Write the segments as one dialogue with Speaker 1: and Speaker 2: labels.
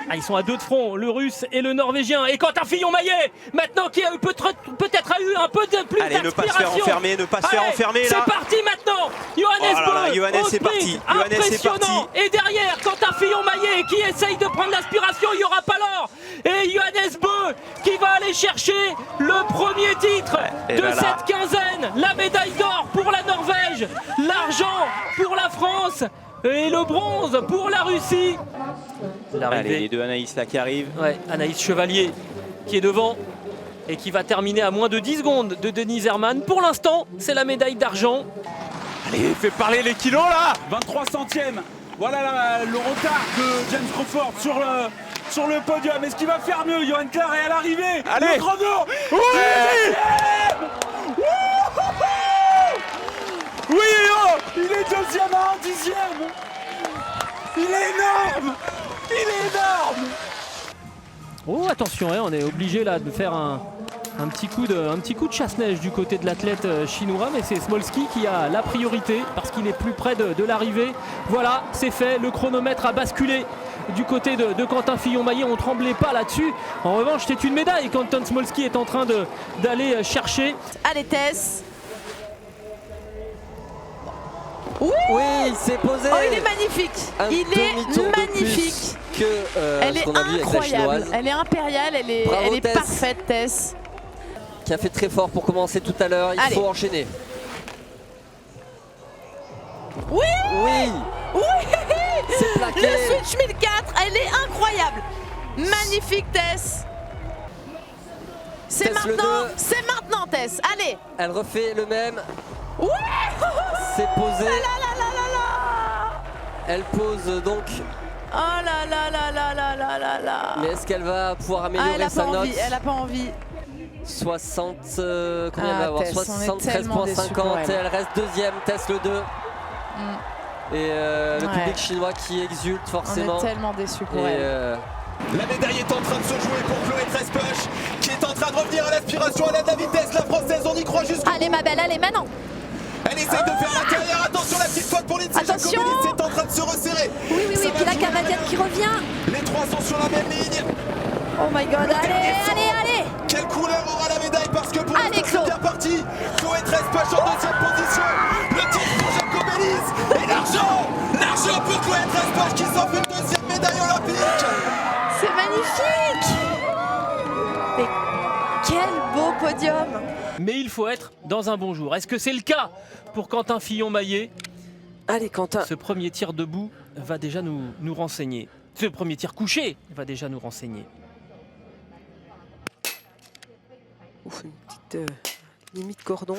Speaker 1: Ah, ils sont à deux de front, le russe et le norvégien. Et Quentin Fillon-Maillet, maintenant qui a peut-être a eu un peu de plus
Speaker 2: allez, ne pas se faire enfermer, ne pas se faire enfermer là.
Speaker 1: C'est parti maintenant. Johannes Bö,
Speaker 2: Johannes c'est parti. Johannes c'est parti.
Speaker 1: Et derrière, Quentin Fillon-Maillet qui essaye de prendre l'aspiration, il y aura pas l'or. Et Johannes Bö qui va aller chercher le premier titre de cette quinzaine. La médaille d'or pour la Norvège, l'argent pour la France et le bronze pour la Russie.
Speaker 2: Allez, les deux Anaïs là qui arrivent.
Speaker 1: Ouais, Anaïs Chevalier qui est devant et qui va terminer à moins de 10 secondes de Denise Herrmann. Pour l'instant, c'est la médaille d'argent.
Speaker 2: Allez, fais parler les kilos là.
Speaker 3: 23 centièmes. Voilà le retard de James Crawford sur le podium. Est-ce qu'il va faire mieux? Johan Clare est à l'arrivée.
Speaker 2: Allez.
Speaker 3: Le chrono.
Speaker 2: Oui.
Speaker 3: Oui, oh, il est deuxième à un dixième. Il est énorme. Il est énorme.
Speaker 1: Oh attention, on est obligé là de faire un petit coup de chasse-neige du côté de l'athlète chinois, mais c'est Smolski qui a la priorité parce qu'il est plus près de l'arrivée. Voilà, c'est fait, le chronomètre a basculé du côté de Quentin Fillon-Maillet, on ne tremblait pas là-dessus. En revanche, c'est une médaille qu'Anton Smolski est en train d'aller chercher.
Speaker 4: Allez Tess.
Speaker 5: Oui, il s'est posé.
Speaker 4: Oh, il est magnifique. Il est magnifique. Elle est incroyable. Elle est impériale. Elle est parfaite, Tess.
Speaker 5: Qui a fait très fort pour commencer tout à l'heure. Il faut enchaîner.
Speaker 4: Oui.
Speaker 5: Oui.
Speaker 4: Oui.
Speaker 5: C'est plaqué.
Speaker 4: Le switch 1004, elle est incroyable. Magnifique, Tess. C'est maintenant, Tess. Allez.
Speaker 5: Elle refait le même.
Speaker 4: Ouais.
Speaker 5: C'est posé. Elle pose donc.
Speaker 4: Oh là là là là là là là là.
Speaker 5: Mais est-ce qu'elle va pouvoir améliorer sa note?
Speaker 4: Elle a pas envie.
Speaker 5: 60, combien elle va avoir? 73,50. Elle reste deuxième, Tess le 2. Et le public chinois qui exulte forcément.
Speaker 4: On est tellement déçus pour elle.
Speaker 6: La médaille est en train de se jouer pour Chloé Trespech, qui est en train de revenir à l'aspiration. Elle a de la vitesse, la française, on y croit jusqu'au bout.
Speaker 4: Allez ma belle, allez maintenant.
Speaker 6: Elle essaye de faire l'intérieur, attention la petite faute pour Lindsay Jacobelli, c'est en train de se resserrer.
Speaker 4: Oui, puis la Canadienne qui revient.
Speaker 6: Les trois sont sur la même ligne.
Speaker 4: Oh my god, allez.
Speaker 6: Quelle couleur aura la médaille, parce que pour l'instant c'est bien parti. Chloé Trespech en deuxième position. Le titre pour Jacobelli et l'argent pour Chloé Trespech qui s'en fait une deuxième médaille olympique.
Speaker 4: C'est magnifique. Mais quel beau podium.
Speaker 1: Mais il faut être dans un bon jour. Est-ce que c'est le cas pour Quentin Fillon-Maillet?
Speaker 5: Allez Quentin.
Speaker 1: Ce premier tir debout va déjà nous renseigner. Ce premier tir couché va déjà nous renseigner.
Speaker 7: Ouf, une petite limite cordon.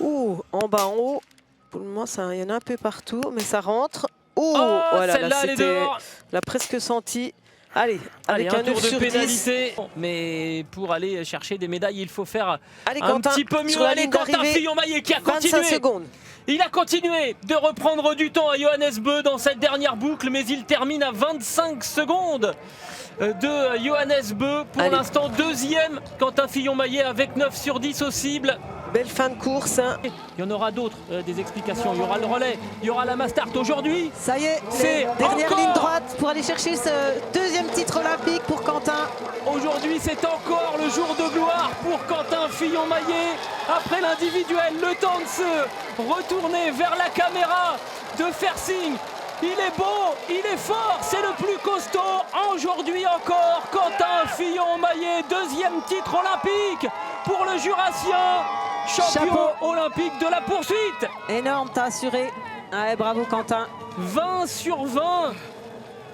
Speaker 7: Ouh, en bas, en haut. Pour le moment, il y en a un peu partout, mais ça rentre. Ouh, voilà, là, c'était. L'a presque senti. Allez, avec
Speaker 1: un tour de pénalité. Mais pour aller chercher des médailles, il faut faire un petit peu mieux. Allez, Quentin Fillon-Maillet qui a continué.
Speaker 7: 25 secondes.
Speaker 1: Il a continué de reprendre du temps à Johannes Bö dans cette dernière boucle, mais il termine à 25 secondes de Johannes Bö. Pour l'instant, deuxième, Quentin Fillon-Maillet avec 9 sur 10 au cible.
Speaker 7: Belle fin de course.
Speaker 1: Il y en aura d'autres, des explications. Il y aura le relais, il y aura la Mastart aujourd'hui.
Speaker 7: Ça y est,
Speaker 1: c'est
Speaker 7: dernière ligne droite pour aller chercher ce deuxième titre olympique pour Quentin.
Speaker 1: Aujourd'hui, c'est encore le jour de gloire pour Quentin Fillon-Maillet. Après l'individuel, le temps de se retourner vers la caméra, de faire signe. Il est beau, il est fort, c'est le plus costaud. Aujourd'hui encore, Quentin Fillon-Maillet, deuxième titre olympique pour le Jurassien, champion olympique de la poursuite.
Speaker 7: Énorme, t'as assuré. Ouais, bravo Quentin.
Speaker 1: 20 sur 20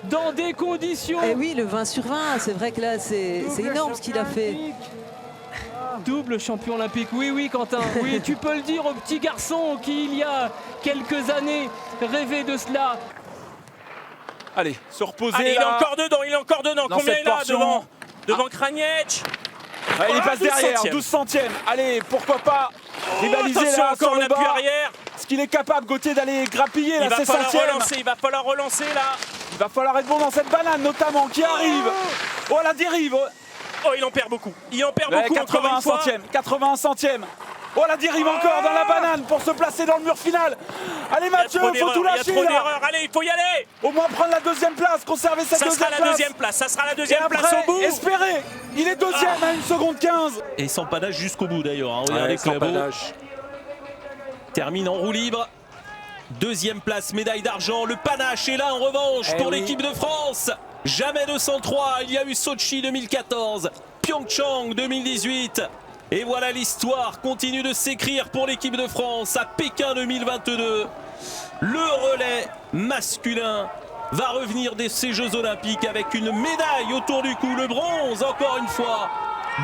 Speaker 1: dans des conditions.
Speaker 7: Et oui, le 20 sur 20, c'est vrai que là, c'est énorme ce qu'il a fait.
Speaker 1: Double champion olympique, oui Quentin, oui, tu peux le dire au petit garçon qui, il y a quelques années, rêvait de cela.
Speaker 3: Allez, se reposer.
Speaker 2: Allez,
Speaker 3: là.
Speaker 2: il est encore dedans. Combien il a devant Kraniec?
Speaker 3: Il passe derrière, 12 centièmes. Allez, pourquoi pas rivaliser là
Speaker 2: encore
Speaker 3: sur le bas.
Speaker 2: Arrière.
Speaker 3: Est-ce qu'il est capable, Gauthier, d'aller grappiller là, ses centièmes?
Speaker 2: Il va falloir relancer là.
Speaker 3: Il va falloir être bon dans cette banane notamment qui arrive. Oh la dérive.
Speaker 2: Oh, il en perd beaucoup. Il en perd beaucoup.
Speaker 3: 81 centièmes. 81 centièmes. Oh, la dérive encore dans la banane pour se placer dans le mur final. Allez Mathieu, faut tout lâcher.
Speaker 2: Il y a trop d'erreurs, allez, il faut y aller.
Speaker 3: Au moins prendre la deuxième place, conserver cette deuxième place.
Speaker 2: Ça sera la deuxième place, ça sera la deuxième place au bout.
Speaker 3: Espérez, il est deuxième à 1 seconde 15.
Speaker 8: Et sans panache jusqu'au bout d'ailleurs. Hein.
Speaker 3: Regardez sans panache.
Speaker 8: Termine en roue libre. Deuxième place, médaille d'argent. Le panache est là en revanche pour l'équipe de France. Jamais 203, il y a eu Sochi 2014, Pyeongchang 2018. Et voilà, l'histoire continue de s'écrire pour l'équipe de France à Pékin 2022. Le relais masculin va revenir de ces Jeux Olympiques avec une médaille autour du cou, le bronze encore une fois.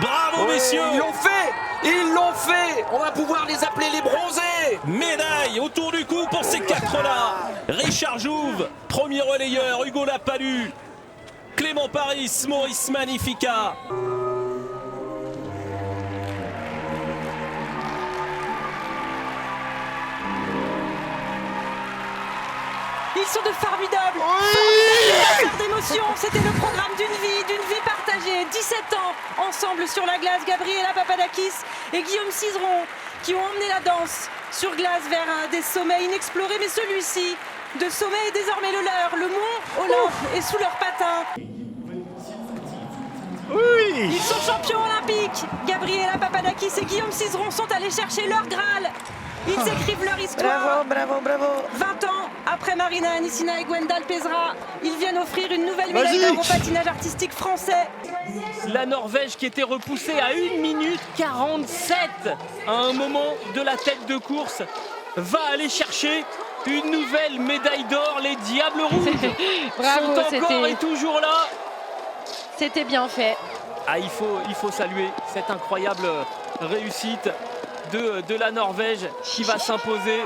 Speaker 8: Bravo messieurs.
Speaker 6: Ils l'ont fait. On va pouvoir les appeler les bronzés.
Speaker 8: Médaille autour du cou pour ces quatre-là. Richard Jouve, premier relayeur, Hugo Lapalu, Clément Paris, Maurice Magnifica.
Speaker 9: Ils sont de formidables, d'émotions. C'était le programme d'une vie partagée. 17 ans ensemble sur la glace. Gabriela Papadakis et Guillaume Cizeron qui ont emmené la danse sur glace vers des sommets inexplorés. Mais celui-ci, de sommet, est désormais le leur. Le mont Olympe est sous leurs patins.
Speaker 10: Oui.
Speaker 9: Ils sont champions olympiques. Gabriela Papadakis et Guillaume Cizeron sont allés chercher leur Graal. Ils écrivent leur histoire.
Speaker 7: Bravo.
Speaker 9: 20 ans après Marina Anissina et Gwendal Pesra, ils viennent offrir une nouvelle médaille d'or au patinage artistique français.
Speaker 1: La Norvège qui était repoussée à 1 minute 47 à un moment de la tête de course va aller chercher une nouvelle médaille d'or. Les Diables Rouges
Speaker 4: Bravo,
Speaker 1: sont encore et toujours là.
Speaker 4: C'était bien fait.
Speaker 1: Ah, il faut saluer cette incroyable réussite de la Norvège qui va s'imposer.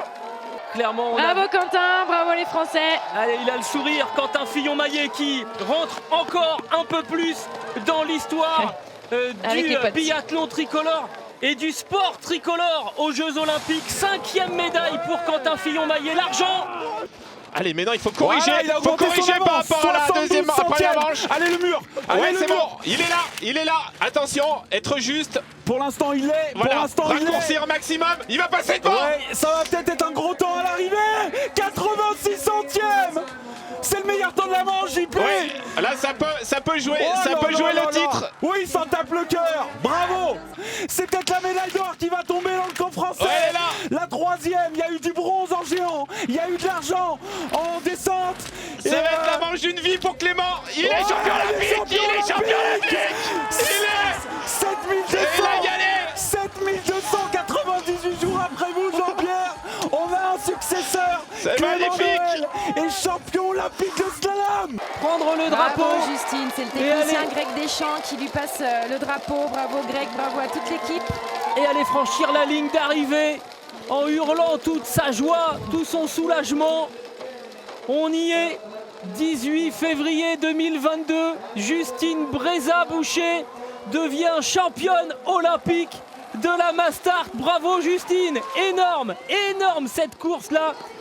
Speaker 1: Clairement,
Speaker 4: bravo Quentin, bravo les Français.
Speaker 1: Allez, il a le sourire, Quentin Fillon-Maillet qui rentre encore un peu plus dans l'histoire du biathlon tricolore et du sport tricolore aux Jeux Olympiques. 5e médaille pour Quentin Fillon-Maillet, l'argent.
Speaker 10: Allez, mais non, il faut corriger.
Speaker 3: Voilà,
Speaker 10: il faut corriger par rapport à la deuxième après la manche.
Speaker 3: Allez, le mur.
Speaker 10: Ouais, c'est bon. Il est là. Attention, être juste.
Speaker 3: Pour l'instant, il l'est.
Speaker 10: Voilà.
Speaker 3: Pour l'instant, il
Speaker 10: raccourcir au maximum. Il va passer devant.
Speaker 3: Ouais, ça va peut-être être un gros temps à l'arrivée. 86 centièmes. C'est le meilleur temps de la manche, JP.
Speaker 10: Oui. Là, ça peut jouer, le titre.
Speaker 3: Oui, ça tape le cœur. Bravo. C'est peut-être la médaille d'or qui va tomber dans le camp français.
Speaker 10: Ouais, là.
Speaker 3: La 3e, il y a eu du bronze en géant. Il y a eu de l'argent en descente.
Speaker 10: Ça va être la manche d'une vie pour Clément. Il est champion olympique. Il est champion olympique. Il est
Speaker 3: 7200.
Speaker 10: Il a gagné.
Speaker 3: 7298 jours après vous, Jean-Pierre. On a un successeur.
Speaker 10: C'est magnifique.
Speaker 3: Et champion olympique de slalom.
Speaker 1: Prendre le drapeau.
Speaker 4: Bravo Justine, c'est le technicien Greg Deschamps qui lui passe le drapeau. Bravo Greg, bravo à toute l'équipe.
Speaker 1: Et aller franchir la ligne d'arrivée en hurlant toute sa joie, tout son soulagement. On y est. 18 février 2022, Justine Brézat-Boucher devient championne olympique de la Mastart. Bravo Justine, énorme cette course-là.